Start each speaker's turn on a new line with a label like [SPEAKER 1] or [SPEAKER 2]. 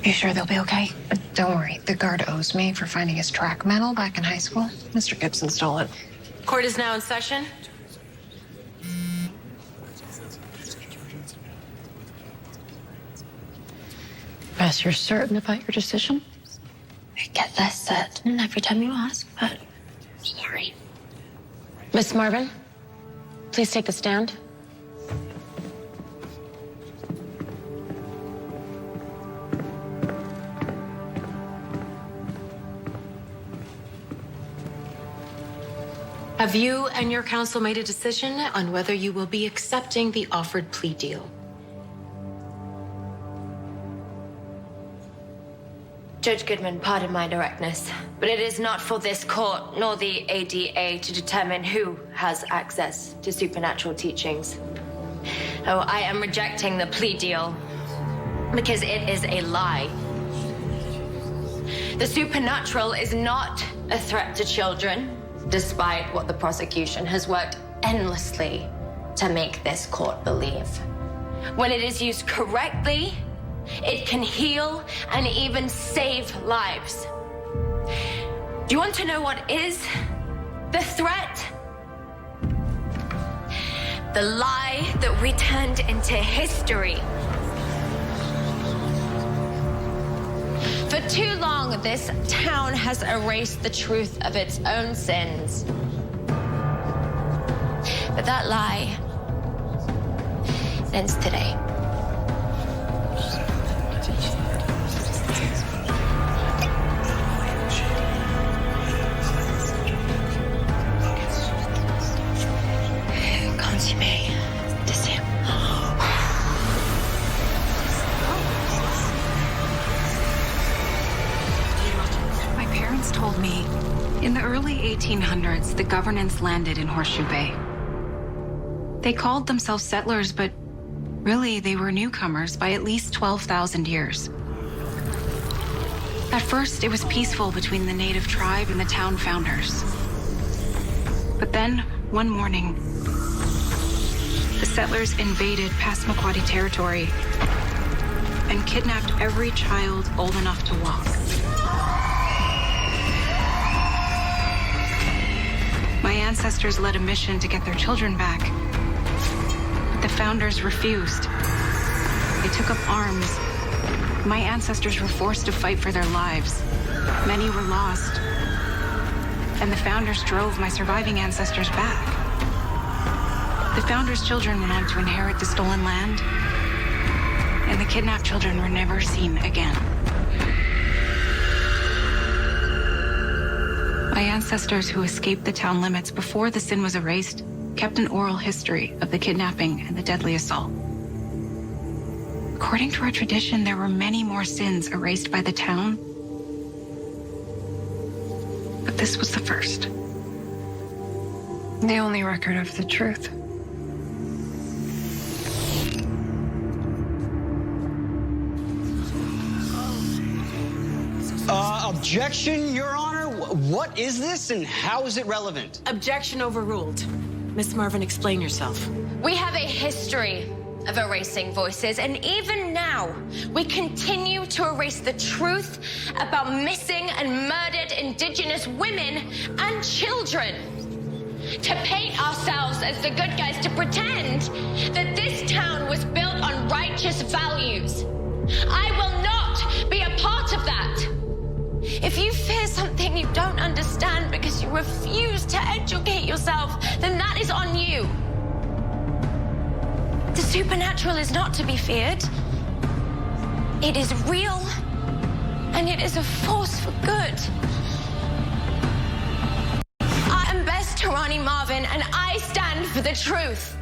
[SPEAKER 1] You sure they'll be okay? Don't worry, the guard owes me for finding his track medal back in high school. Mr. Gibson stole it.
[SPEAKER 2] Court is now in session.
[SPEAKER 1] Bess, you're certain about your decision?
[SPEAKER 3] I get less certain every time you ask, but sorry.
[SPEAKER 2] Miss Marvin, please take the stand. Have you and your counsel made a decision on whether you will be accepting the offered plea deal?
[SPEAKER 3] Judge Goodman, pardon my directness, but it is not for this court nor the ADA to determine who has access to supernatural teachings. Oh, I am rejecting the plea deal because it is a lie. The supernatural is not a threat to children, despite what the prosecution has worked endlessly to make this court believe. When it is used correctly, it can heal and even save lives. Do you want to know what is the threat? The lie that we turned into history. For too long, this town has erased the truth of its own sins. But that lie ends today.
[SPEAKER 1] Told me in the early 1800s, the governance landed in Horseshoe Bay. They called themselves settlers, but really they were newcomers by at least 12,000 years. At first, it was peaceful between the native tribe and the town founders. But then, one morning, the settlers invaded Passamaquoddy territory and kidnapped every child old enough to walk. My ancestors led a mission to get their children back, but the founders refused. They took up arms. My ancestors were forced to fight for their lives. Many were lost, and the founders drove my surviving ancestors back. The founders' children went on to inherit the stolen land, and the kidnapped children were never seen again. My ancestors who escaped the town limits before the sin was erased kept an oral history of the kidnapping and the deadly assault. According to our tradition, there were many more sins erased by the town, but this was the first. The only record of the truth.
[SPEAKER 4] Objection, Your Honor. What is this and how is it relevant?
[SPEAKER 2] Objection overruled. Miss Marvin, explain yourself.
[SPEAKER 3] We have a history of erasing voices, and even now, we continue to erase the truth about missing and murdered Indigenous women and children. To paint ourselves as the good guys, to pretend that this town was built on righteous values. I will not be a part of that. If you fear something you don't understand because you refuse to educate yourself, then that is on you. The supernatural is not to be feared. It is real, and it is a force for good. I am Bess Marvin, and I stand for the truth.